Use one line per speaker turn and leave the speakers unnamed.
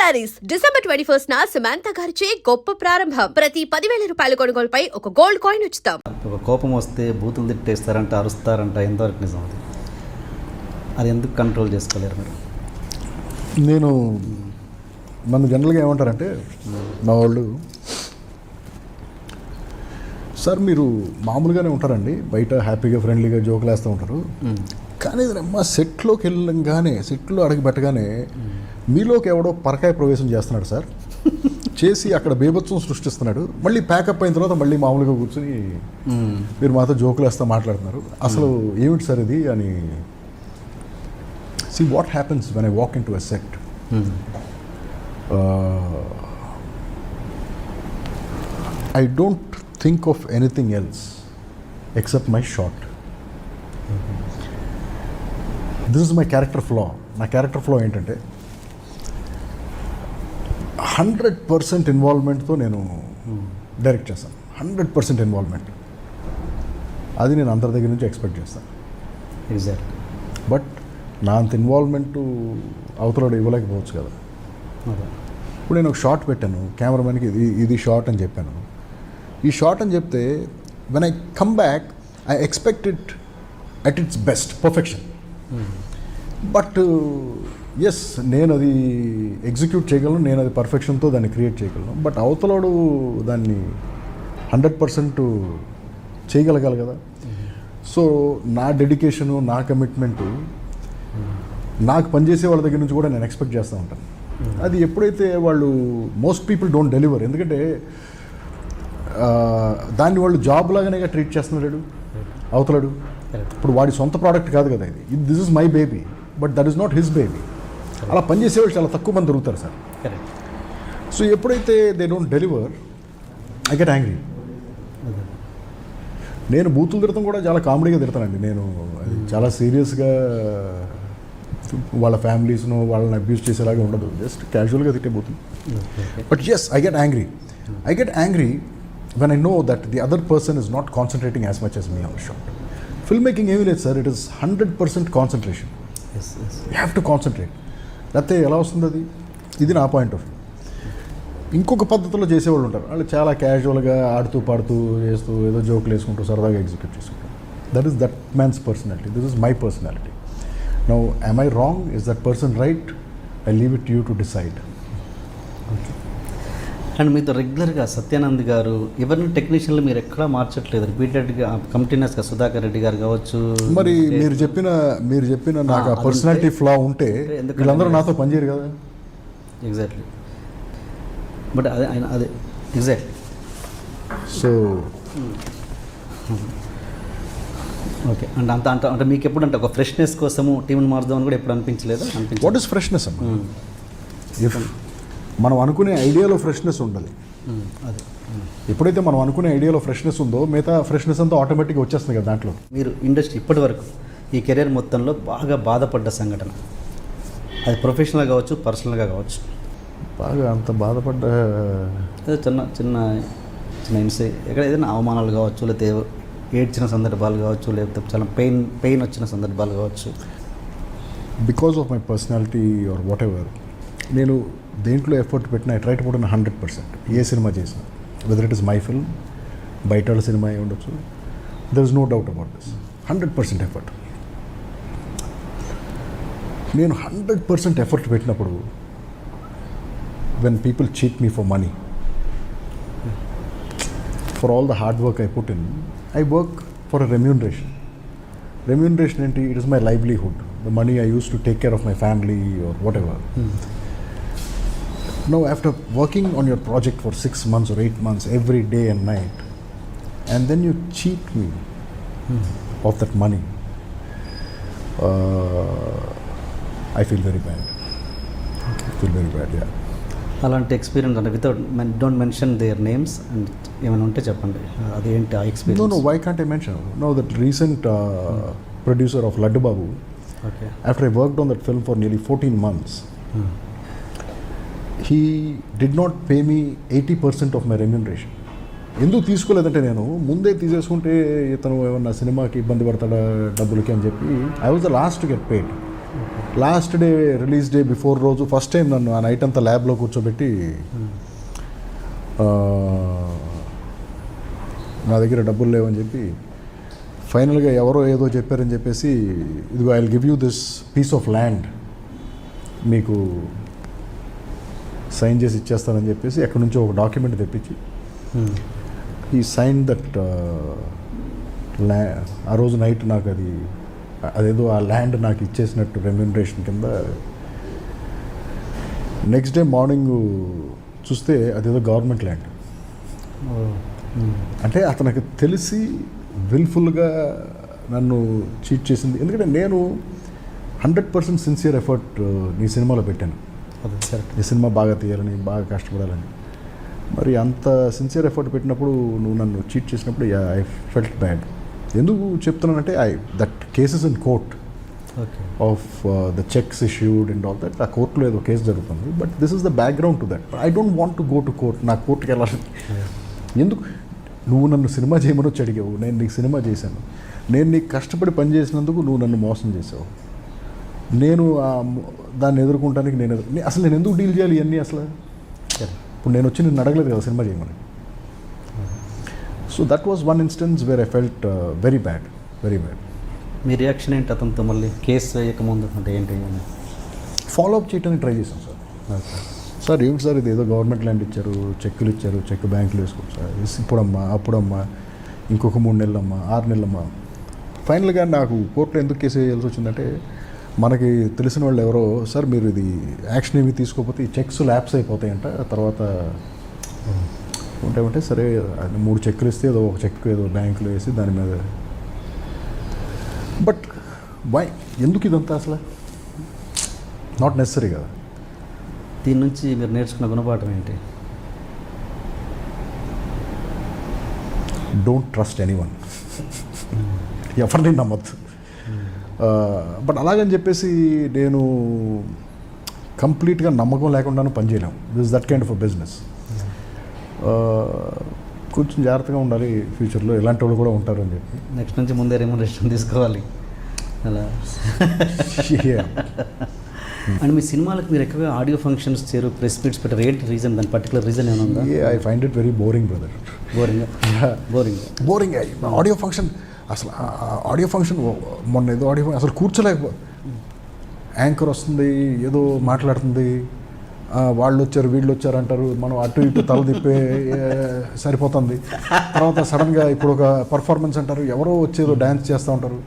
Saris December 21 Samantha గారిచే గొప్ప ప్రారంభం. ప్రతి 10,000 రూపాయల కొనుగోలుపై ఒక గోల్డ్ కాయిన్ ఉచితం.
ఒక కోపం వస్తే బూతులు తిట్టేస్తారంట, అరుస్తారంట, ఎంతవరకు నిజం అది? అది ఎందుకు కంట్రోల్ చేసుకోలేరు మీరు?
నేను నన్ను జనరల్గా ఏమంటారంటే మా వాళ్ళు, సార్ మీరు మామూలుగానే ఉంటారండి, బయట హ్యాపీగా ఫ్రెండ్లీగా జోకులు వేస్తూ ఉంటారు, కానీ మా సెట్లోకి వెళ్ళంగానే, సెట్లో అడుగు పెట్టగానే మీలోకి ఎవడో పరకాయ ప్రవేశం చేస్తున్నాడు సార్, చేసి అక్కడ బీభత్సం సృష్టిస్తున్నాడు, మళ్ళీ ప్యాకప్ అయిన తర్వాత మళ్ళీ మామూలుగా కూర్చొని మీరు మాతో జోకులు వేస్తూ మాట్లాడుతున్నారు, అసలు ఏమిటి సార్ ఇది అని. See what happens when I walk into a set. I don't think of anything else except my shot. This is my character flaw. నా క్యారెక్టర్ ఫ్లో ఏంటంటే 100% ఇన్వాల్వ్మెంట్తో నేను డైరెక్ట్ చేస్తాను. 100% ఇన్వాల్వ్మెంట్, అది నేను అందరి దగ్గర నుంచి ఎక్స్పెక్ట్ చేస్తాను.
ఎగ్జాక్ట్.
బట్ నా అంత ఇన్వాల్వ్మెంటు అవతల ఇవ్వలేకపోవచ్చు కదా. ఇప్పుడు నేను ఒక షాట్ పెట్టాను, కెమెరామెన్కి ఇది షాట్ అని చెప్పాను. ఈ షాట్ అని చెప్తే when I come back I expect it at its best, perfection. But yes, నేను అది ఎగ్జిక్యూట్ చేయగలను, నేను అది పర్ఫెక్షన్తో దాన్ని క్రియేట్ చేయగలను. బట్ అవతలోడు దాన్ని 100% చేయగలగాలి కదా. సో నా డెడికేషను, నా కమిట్మెంటు నాకు పనిచేసే వాళ్ళ దగ్గర నుంచి కూడా నేను ఎక్స్పెక్ట్ చేస్తూ ఉంటాను. అది ఎప్పుడైతే వాళ్ళు మోస్ట్ పీపుల్ డోంట్ డెలివర్, ఎందుకంటే దాన్ని వాళ్ళు జాబ్ లాగానే ట్రీట్ చేస్తున్నాడు అవతలడు. ఇప్పుడు వాడి సొంత ప్రోడక్ట్ కాదు కదా ఇది, this is my baby, but that is not his baby. అలా పనిచేసేవాళ్ళు చాలా తక్కువ మంది దొరుకుతారు సార్. సో ఎప్పుడైతే they don't deliver, I get angry. నేను బూతులు తిడతాం కూడా చాలా కామెడీగా తిడతానండి. నేను చాలా సీరియస్గా వాళ్ళ ఫ్యామిలీస్ను వాళ్ళని అబ్యూస్ చేసేలాగా ఉండదు, జస్ట్ క్యాజువల్గా తిట్టే బూతులు. But yes, I get angry. I get angry when I know that the other person is not concentrating as much as me on the shot. Filmmaking ఏమీ లేదు sir, it is 100% concentration. You have to concentrate. లేకపోతే ఎలా వస్తుంది అది? ఇది నా point of view. ఇంకొక పద్ధతిలో చేసేవాళ్ళు ఉంటారు, వాళ్ళు చాలా క్యాజువల్గా ఆడుతూ పాడుతూ చేస్తూ ఏదో జోకులు వేసుకుంటూ సరదాగా ఎగ్జిక్యూట్ చేసుకుంటారు. That is that man's personality. This is my personality. Now am I wrong? Is that person right? I leave it to you to decide.
And మీతో రెగ్యులర్గా సత్యానంద్ గారు ఎవరిని టెక్నీషియన్లు మీరు ఎక్కడా మార్చట్లేదు, రిపీటెడ్గా కంటిన్యూస్గా సుధాకర్ రెడ్డి గారు కావచ్చు.
మరి మీరు చెప్పిన నాకు ఆ పర్సనాలిటీ ఫ్లా ఉంటే వీళ్ళందరూ నాతో పనిచేయరు కదా.
ఎగ్జాక్ట్లీ. బట్ అదే ఆయన అదే ఎగ్జాక్ట్.
So
okay. అండ్ అంటే మీకు ఎప్పుడు అంటే ఒక ఫ్రెష్నెస్ కోసము టీంని మార్చుదామని కూడా ఎప్పుడు అనిపించలేదు?
వాట్ ఈస్ ఫ్రెష్నెస్ అమ్మా? ఇఫ్ మనం అనుకునే ఐడియాలో ఫ్రెష్నెస్ ఉండాలి.
అదే
ఎప్పుడైతే మనం అనుకునే ఐడియాలో ఫ్రెష్నెస్ ఉందో మిగతా ఫ్రెష్నెస్ అంతా ఆటోమేటిక్గా వచ్చేస్తుంది కదా దాంట్లో.
మీరు ఇండస్ట్రీ ఇప్పటి వరకు ఈ కెరీర్ మొత్తంలో బాగా బాధపడ్డ సంఘటన, అది ప్రొఫెషనల్గా కావచ్చు, పర్సనల్గా కావచ్చు?
బాగా అంత బాధపడ్డ
అదే చిన్న చిన్న చిన్న ఎక్కడ ఏదైనా అవమానాలు కావచ్చు, లేకపోతే ఏడ్చిన సందర్భాలు కావచ్చు, లేకపోతే చాలా పెయిన్ వచ్చిన సందర్భాలు కావచ్చు.
Because of my personality or whatever, నేను దేంట్లో ఎఫర్ట్ పెట్టినా I try to put in 100%. ఏ సినిమా చేసినా, whether it is my film, బయట వాళ్ళ సినిమా అయి ఉండొచ్చు, there is no doubt about this. 100% effort. నేను 100% ఎఫర్ట్ పెట్టినప్పుడు when people cheat me for money, for all the hard work I put in, I work for a remuneration. Remuneration ఏంటి? It is my livelihood, the money I use to take care of my family or whatever. Now, after working on your project for 6 months or 8 months, every day and night, and then you cheat me of that money, I feel very bad. Feel very bad, yeah.
అలాంటి experience అంటే without don't mention their names and ఏమైనా ఉంటే చెప్పండి, అదేంటి ఆ experience?
No, why can't I mention? No, that recent producer of Laddu Babu,
okay,
after I worked on that film for nearly 14 months, he did not pay me 80% of my remuneration. ఎందుకు తీసుకోలేదంటే, నేను ముందే తీసేసుకుంటే ఇతను ఏమన్నా సినిమాకి ఇబ్బంది పడతాడా డబ్బులకి అని చెప్పి, I was the last to get paid. Last day release day before రోజు ఫస్ట్ టైం నన్ను ఆ నైట్ అంతా ల్యాబ్లో కూర్చోబెట్టి నా దగ్గర డబ్బులు లేవని చెప్పి ఫైనల్గా ఎవరో ఏదో చెప్పారని చెప్పేసి ఇదిగో I will give you this piece of land మీకు సైన్ చేసి ఇచ్చేస్తానని చెప్పేసి ఎక్కడి నుంచో ఒక డాక్యుమెంట్ తెప్పించి ఈ సైన్ దట్ ఆ రోజు నైట్ నాకు అదేదో ఆ ల్యాండ్ నాకు ఇచ్చేసినట్టు రెమ్యూనరేషన్ కింద. నెక్స్ట్ డే మార్నింగ్ చూస్తే అదేదో గవర్నమెంట్ ల్యాండ్. అంటే అతనికి తెలిసి విల్ఫుల్గా నన్ను చీట్ చేసింది. ఎందుకంటే నేను 100% సిన్సియర్ ఎఫర్ట్ నీ సినిమాలో పెట్టాను. ఈ సినిమా బాగా తీయాలని, బాగా కష్టపడాలని. మరి అంత సిన్సియర్ ఎఫర్ట్ పెట్టినప్పుడు నువ్వు నన్ను చీట్ చేసినప్పుడు ఐ ఫెల్ట్ బ్యాడ్. ఎందుకు చెప్తున్నానంటే that cases in court of the checks issued and all that. ఆ కోర్టులో ఏదో కేసు జరుగుతుంది. But this is the background to that. I don't want to go to court. నా కోర్టుకి వెళ్ళాలి ఎందుకు? నువ్వు నన్ను సినిమా చేయమని వచ్చి అడిగావు, నేను నీకు సినిమా చేశాను. నేను నీకు కష్టపడి పని చేసినందుకు నువ్వు నన్ను మోసం చేసావు. నేను దాన్ని ఎదుర్కొంటానికి అసలు నేను ఎందుకు డీల్ చేయాలి ఇవన్నీ? అసలు ఇప్పుడు నేను వచ్చి నిన్ను అడగలేదు కదా సినిమా చేయమని. So that was one instance where I felt very bad, very bad.
Me reaction ఏంటి అతనితో మళ్ళీ కేసు వేయకముందు? అంటే ఏంటి
ఫాలో అప్ చేయడానికి ట్రై చేశాను సార్. సార్ ఏమిటి సార్ ఇది ఏదో గవర్నమెంట్ ల్యాండ్ ఇచ్చారు, చెక్కులు ఇచ్చారు, చెక్ బ్యాంకులు వేసుకోండి సార్, ఇప్పుడమ్మా అప్పుడమ్మా, ఇంకొక 3 నెలలమ్మా, 6 నెలలమ్మా. ఫైనల్గా నాకు కోర్టులో ఎందుకు కేసు వేయాల్సి వచ్చిందంటే, మనకి తెలిసిన వాళ్ళు ఎవరో సార్ మీరు ఇది యాక్షన్ ఏమి తీసుకోకపోతే ఈ చెక్స్ ల్యాప్స్ అయిపోతాయంట, తర్వాత ఉంటామంటే సరే 3 చెక్కులు ఇస్తే ఏదో ఒక చెక్ ఏదో బ్యాంకులో వేసి దాని మీద. బట్ వై ఎందుకు ఇదంతా అసలు? నాట్ నెసరీ కదా.
దీని నుంచి మీరు నేర్చుకున్న గుణపాఠం ఏంటి?
Don't trust anyone. ఎవరిని నమ్మద్దు. బట్ అలాగని చెప్పేసి నేను కంప్లీట్గా నమ్మకం లేకుండాను పనిచేయలేము. This that kind of a business. కొంచెం జాగ్రత్తగా ఉండాలి. ఫ్యూచర్లో ఇలాంటి వాళ్ళు కూడా ఉంటారు అని చెప్పి
నెక్స్ట్ నుంచి ముందే రెమ్యూనరేషన్ తీసుకోవాలి అలా. అండ్ మీ సినిమాలకు మీరు ఎక్కువగా ఆడియో ఫంక్షన్స్ చేరు, ప్రెస్ మీట్స్ పెట్టారు. ఏంటి రీజన్? దాని పర్టికులర్ రీజన్ ఏమైనా ఉందా?
I find it very boring brother. Boring audio function. అసలు ఆడియో ఫంక్షన్ మొన్న ఏదో ఆడియో అసలు కూర్చోలేకపో. యాంకర్ వస్తుంది, ఏదో మాట్లాడుతుంది, వాళ్ళు వచ్చారు వీళ్ళు వచ్చారు అంటారు, మనం అటు ఇటు తల తిప్పే సరిపోతుంది. తర్వాత సడన్గా ఇప్పుడు ఒక పర్ఫార్మెన్స్ అంటారు, ఎవరో వచ్చేదో డ్యాన్స్ చేస్తూ ఉంటారు.